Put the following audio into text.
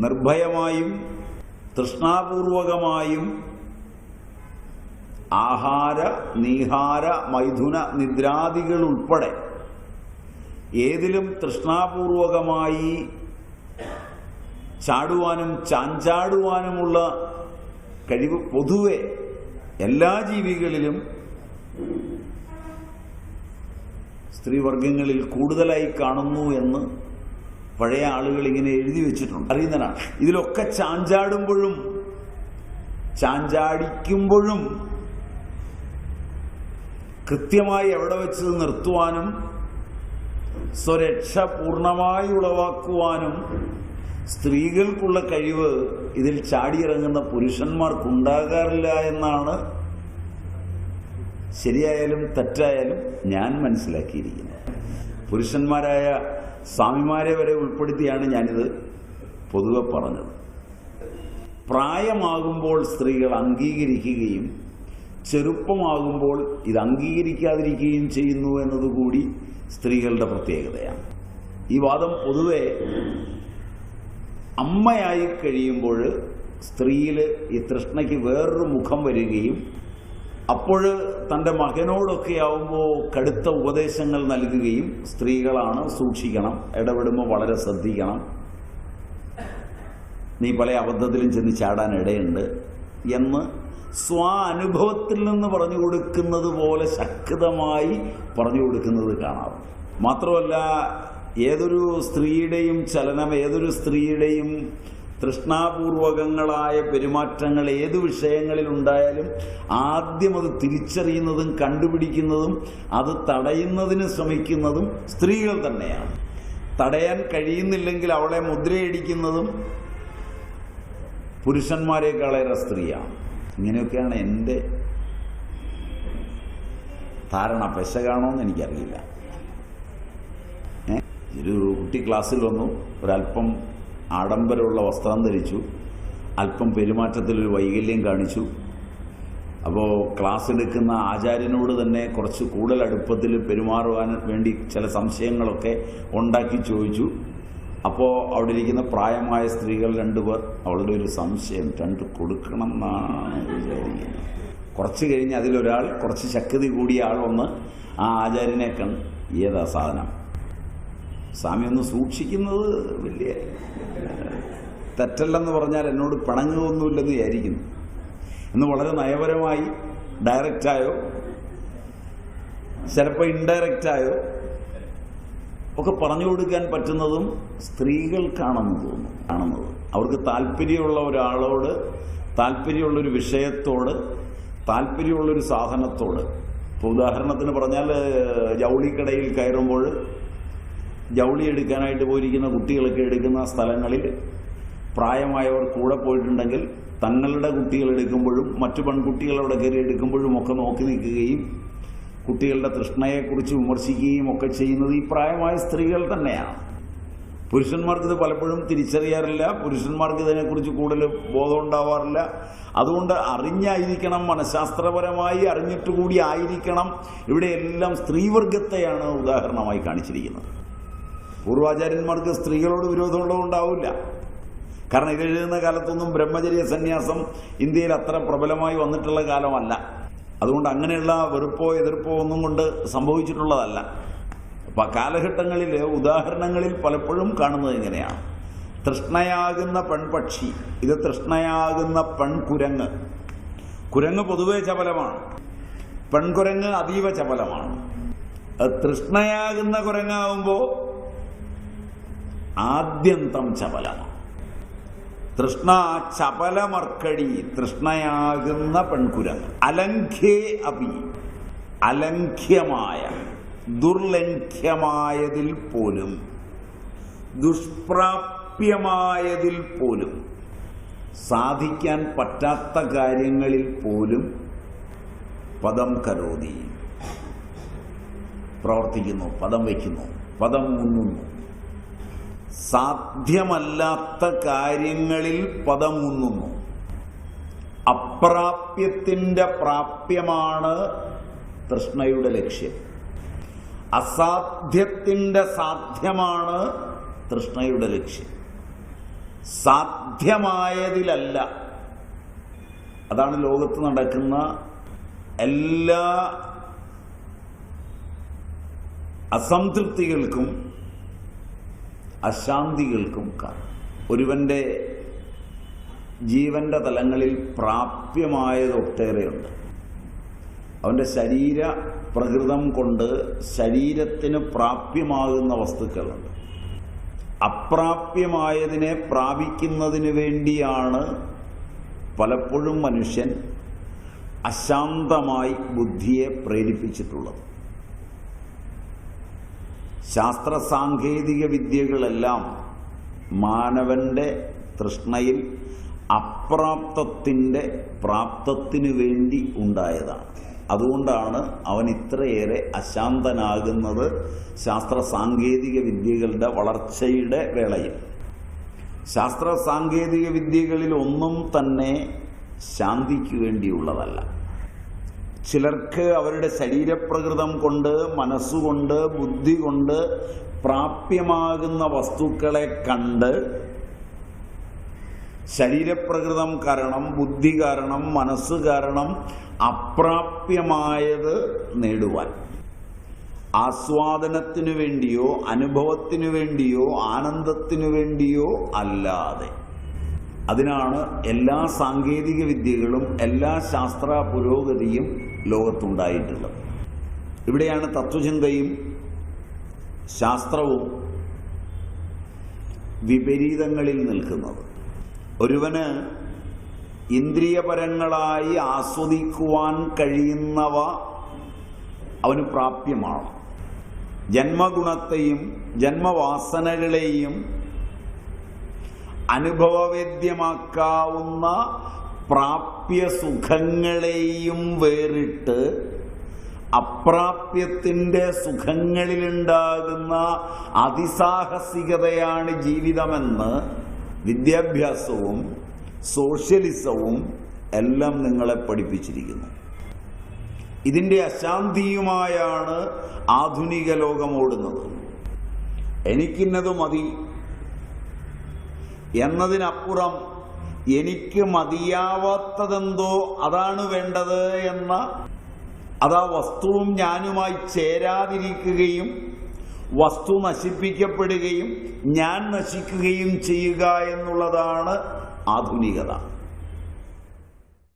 നിർഭയമായും തൃഷ്ണാപൂർവകമായും ആഹാര നീഹാര മൈഥുന നിദ്രാദികൾ ഉൾപ്പെടെ ഏതിലും തൃഷ്ണാപൂർവകമായി ചാടുവാനും ചാഞ്ചാടുവാനുമുള്ള കഴിവ് പൊതുവെ എല്ലാ ജീവികളിലും സ്ത്രീവർഗങ്ങളിൽ കൂടുതലായി കാണുന്നു എന്ന് പഴയ ആളുകൾ ഇങ്ങനെ എഴുതി വെച്ചിട്ടുണ്ട്, അറിയുന്നതാണ്. ഇതിലൊക്കെ ചാഞ്ചാടുമ്പോഴും ചാഞ്ചാടിക്കുമ്പോഴും കൃത്യമായി എവിടെ വെച്ച് നിർത്തുവാനും സ്വരക്ഷ പൂർണ്ണമായി ഉളവാക്കുവാനും സ്ത്രീകൾക്കുള്ള കഴിവ് ഇതിൽ ചാടിയിറങ്ങുന്ന പുരുഷന്മാർക്കുണ്ടാകാറില്ല എന്നാണ് ശരിയായാലും തെറ്റായാലും ഞാൻ മനസ്സിലാക്കിയിരിക്കുന്നത്. പുരുഷന്മാരായ സ്വാമിമാരെ വരെ ഉൾപ്പെടുത്തിയാണ് ഞാനിത് പൊതുവെ പറഞ്ഞത്. പ്രായമാകുമ്പോൾ സ്ത്രീകൾ അംഗീകരിക്കുകയും ചെറുപ്പമാകുമ്പോൾ ഇത് അംഗീകരിക്കാതിരിക്കുകയും ചെയ്യുന്നു എന്നതുകൂടി സ്ത്രീകളുടെ പ്രത്യേകതയാണ്. ഈ വാദം പൊതുവെ അമ്മയായി കഴിയുമ്പോൾ സ്ത്രീയിൽ ഈ തൃഷ്ണയ്ക്ക് വേറൊരു മുഖം വരികയും അപ്പോൾ തൻ്റെ മകനോടൊക്കെ ആവുമ്പോൾ കടുത്ത ഉപദേശങ്ങൾ നൽകുകയും സ്ത്രീകളാണ് സൂക്ഷിക്കണം, ഇടപെടുമ്പോൾ വളരെ ശ്രദ്ധിക്കണം, നീ പല അബദ്ധത്തിലും ചെന്ന് ചാടാൻ ഇടയുണ്ട് എന്ന് സ്വാനുഭവത്തിൽ നിന്ന് പറഞ്ഞു കൊടുക്കുന്നത് പോലെ ശക്തമായി പറഞ്ഞു കൊടുക്കുന്നത് കാണാം. മാത്രമല്ല ഏതൊരു സ്ത്രീയുടെയും ചലനം, ഏതൊരു സ്ത്രീയുടെയും തൃഷ്ണാപൂർവകങ്ങളായ പെരുമാറ്റങ്ങൾ ഏത് വിഷയങ്ങളിൽ ഉണ്ടായാലും ആദ്യം അത് തിരിച്ചറിയുന്നതും കണ്ടുപിടിക്കുന്നതും അത് തടയുന്നതിന് ശ്രമിക്കുന്നതും സ്ത്രീകൾ തന്നെയാണ്. തടയാൻ കഴിയുന്നില്ലെങ്കിൽ അവളെ മുദ്രയടിക്കുന്നതും പുരുഷന്മാരെക്കാളേറെ സ്ത്രീയാണ്. ഇങ്ങനെയൊക്കെയാണ് എൻ്റെ ധാരണ. പെശകാണോന്ന് എനിക്കറിയില്ല. ഒരു കുട്ടി ക്ലാസ്സിൽ വന്നു, ഒരല്പം ആഡംബരമുള്ള വസ്ത്രം ധരിച്ചു, അല്പം പെരുമാറ്റത്തിലൊരു വൈകല്യം കാണിച്ചു. അപ്പോൾ ക്ലാസ് എടുക്കുന്ന ആചാര്യനോട് തന്നെ കുറച്ച് കൂടുതൽ അടുപ്പത്തിൽ പെരുമാറുവാൻ വേണ്ടി ചില സംശയങ്ങളൊക്കെ ഉണ്ടാക്കി ചോദിച്ചു. അപ്പോൾ അവിടെ ഇരിക്കുന്ന പ്രായമായ സ്ത്രീകൾ രണ്ടുപേർ അവളുടെ ഒരു സംശയം രണ്ട് കൊടുക്കണം എന്നാണ് വിചാരിക്കുന്നത്. കുറച്ച് കഴിഞ്ഞ് അതിലൊരാൾ, കുറച്ച് ശക്തി കൂടിയ ആൾ വന്ന് ആ ആചാര്യനെ കണ്ട്, ഏതാ സാധനം, സ്വാമി ഒന്ന് സൂക്ഷിക്കുന്നത് വലിയ തെറ്റല്ലെന്ന് പറഞ്ഞാൽ എന്നോട് പിണങ്ങുകയൊന്നുമില്ലെന്ന് വിചാരിക്കുന്നു എന്ന് വളരെ നയപരമായി ഡയറക്റ്റായോ ചിലപ്പോൾ ഇൻഡയറക്റ്റായോ ഒക്കെ പറഞ്ഞു കൊടുക്കാൻ പറ്റുന്നതും സ്ത്രീകൾക്കാണെന്ന് തോന്നുന്നു. കാണുന്നത് അവർക്ക് താല്പര്യമുള്ള ഒരാളോട്, താല്പര്യമുള്ളൊരു വിഷയത്തോട്, താല്പര്യമുള്ളൊരു സാധനത്തോട്. ഇപ്പോൾ ഉദാഹരണത്തിന് പറഞ്ഞാൽ ജൗളിക്കടയിൽ കയറുമ്പോൾ ജൗളി എടുക്കാനായിട്ട് പോയിരിക്കുന്ന കുട്ടികളൊക്കെ എടുക്കുന്ന സ്ഥലങ്ങളിൽ പ്രായമായവർ കൂടെ പോയിട്ടുണ്ടെങ്കിൽ തങ്ങളുടെ കുട്ടികൾ എടുക്കുമ്പോഴും മറ്റു പെൺകുട്ടികളവിടെ കയറി എടുക്കുമ്പോഴും ഒക്കെ നോക്കി നിൽക്കുകയും കുട്ടികളുടെ തൃഷ്ണയെക്കുറിച്ച് വിമർശിക്കുകയും ഒക്കെ ചെയ്യുന്നത് ഈ പ്രായമായ സ്ത്രീകൾ തന്നെയാണ്. പുരുഷന്മാർക്കിത് പലപ്പോഴും തിരിച്ചറിയാറില്ല, പുരുഷന്മാർക്ക് ഇതിനെക്കുറിച്ച് കൂടുതൽ ബോധം ഉണ്ടാവാറില്ല. അതുകൊണ്ട് അറിഞ്ഞായിരിക്കണം, മനഃശാസ്ത്രപരമായി അറിഞ്ഞിട്ടുകൂടി ആയിരിക്കണം. ഇവിടെയെല്ലാം സ്ത്രീവർഗത്തെയാണ് ഉദാഹരണമായി കാണിച്ചിരിക്കുന്നത്. പൂർവാചാര്യന്മാർക്ക് സ്ത്രീകളോട് വിരോധമുള്ളതുണ്ടാവില്ല. കാരണം ഇതെഴുതുന്ന കാലത്തൊന്നും ബ്രഹ്മചര്യ സന്യാസം ഇന്ത്യയിൽ അത്ര പ്രബലമായി വന്നിട്ടുള്ള കാലമല്ല. അതുകൊണ്ട് അങ്ങനെയുള്ള വെറുപ്പോ എതിർപ്പോ ഒന്നും കൊണ്ട് സംഭവിച്ചിട്ടുള്ളതല്ല. അപ്പം ആ കാലഘട്ടങ്ങളിൽ ഉദാഹരണങ്ങളിൽ പലപ്പോഴും കാണുന്നത് ഇങ്ങനെയാണ്. തൃഷ്ണയാകുന്ന പെൺപക്ഷി, ഇത് തൃഷ്ണയാകുന്ന പെൺകുരങ്ങ്. കുരങ്ങ് പൊതുവെ ചപലമാണ്, പെൺകുരങ്ങ് അതീവ ചപലമാണ്. തൃഷ്ണയാകുന്ന കുരങ്ങാവുമ്പോൾ ആദ്യന്തം ചപലമാണ്. തൃഷ്ണ ചപലമർക്കടി, തൃഷ്ണയാകുന്ന പെൺകുരങ്ങ്. അലംഘ്യേ അപി, അലംഘ്യമായ ദുർലംഘ്യമായതിൽ പോലും, ദുഷ്പ്രാപ്യമായതിൽ പോലും, സാധിക്കാൻ പറ്റാത്ത കാര്യങ്ങളിൽ പോലും പദം കരോതി, പ്രവർത്തിക്കുന്നു, പദം വയ്ക്കുന്നു, പദം മുങ്ങുന്നു. സാധ്യമല്ലാത്ത കാര്യങ്ങളിൽ പദം മുങ്ങുന്നു. അപ്രാപ്യത്തിൻ്റെ പ്രാപ്യമാണ് തൃഷ്ണയുടെ ലക്ഷ്യം. അസാധ്യത്തിൻ്റെ സാധ്യമാണ് തൃഷ്ണയുടെ ലക്ഷ്യം. സാധ്യമായതിലല്ല. അതാണ് ലോകത്ത് നടക്കുന്ന എല്ലാ അസംതൃപ്തികൾക്കും അശാന്തികൾക്കും കാരണം. ഒരുവന്റെ ജീവന്റെ തലങ്ങളിൽ പ്രാപ്യമായത് ഒട്ടേറെയുണ്ട്. അവന്റെ ശരീര പ്രകൃതം കൊണ്ട് ശരീരത്തിന് പ്രാപ്യമാകുന്ന വസ്തുക്കളുണ്ട്. അപ്രാപ്യമായതിനെ പ്രാപിക്കുന്നതിന് വേണ്ടിയാണ് പലപ്പോഴും മനുഷ്യൻ അശാന്തമായി ബുദ്ധിയെ പ്രേരിപ്പിച്ചിട്ടുള്ളത്. ശാസ്ത്ര സാങ്കേതിക വിദ്യകളെല്ലാം മാനവന്റെ തൃഷ്ണയിൽ അപ്രാപ്തത്തിൻ്റെ പ്രാപ്തത്തിനു വേണ്ടി ഉണ്ടായതാണ്. അതുകൊണ്ടാണ് അവൻ ഇത്രയേറെ അശാന്തനാകുന്നത് ശാസ്ത്ര സാങ്കേതിക വിദ്യകളുടെ വളർച്ചയുടെ വേളയിൽ. ശാസ്ത്ര സാങ്കേതിക വിദ്യകളിൽ ഒന്നും തന്നെ ശാന്തിക്ക് വേണ്ടിയുള്ളതല്ല. ചിലർക്ക് അവരുടെ ശരീരപ്രകൃതം കൊണ്ട്, മനസ്സുകൊണ്ട്, ബുദ്ധി കൊണ്ട് പ്രാപ്യമാകുന്ന വസ്തുക്കളെ കണ്ട് ശരീരപ്രകൃതം കാരണം, ബുദ്ധി കാരണം, മനസ്സ് കാരണം അപ്രാപ്യമായത് നേടുവാൻ, ആസ്വാദനത്തിനു വേണ്ടിയോ അനുഭവത്തിനു വേണ്ടിയോ ആനന്ദത്തിനു വേണ്ടിയോ അല്ലാതെ. അതിനാണ് എല്ലാ സാങ്കേതിക വിദ്യകളും എല്ലാ ശാസ്ത്ര പുരോഗതിയും ലോകത്തുണ്ടായിട്ടുള്ളത്. ഇവിടെയാണ് തത്വചിന്തയും ശാസ്ത്രവും വിപരീതങ്ങളിൽ നിൽക്കുന്നത്. ഒരുവന് ഇന്ദ്രിയപരങ്ങളായി ആസ്വദിക്കുവാൻ കഴിയുന്നവ അവന് പ്രാപ്യമാണ്. ജന്മഗുണത്തെയും ജന്മവാസനകളെയും അനുഭവവേദ്യമാക്കാവുന്ന പ്രാപ്യ സുഖങ്ങളെയും വേറിട്ട് അപ്രാപ്യത്തിൻ്റെ സുഖങ്ങളിലുണ്ടാകുന്ന അതിസാഹസികതയാണ് ജീവിതമെന്ന് വിദ്യാഭ്യാസവും സോഷ്യലിസവും എല്ലാം നിങ്ങളെ പഠിപ്പിച്ചിരിക്കുന്നു. ഇതിൻ്റെ അശാന്തിയുമായാണ് ആധുനിക ലോകം ഓടുന്നത്. എനിക്കിന്നത് മതി എന്നതിനപ്പുറം എനിക്ക് മതിയാവാത്തതെന്തോ അതാണ് വേണ്ടത് എന്ന, അതാ വസ്തുവും ഞാനുമായി ചേരാതിരിക്കുകയും വസ്തു നശിപ്പിക്കപ്പെടുകയും ഞാൻ നശിക്കുകയും ചെയ്യുക എന്നുള്ളതാണ് ആധുനികത.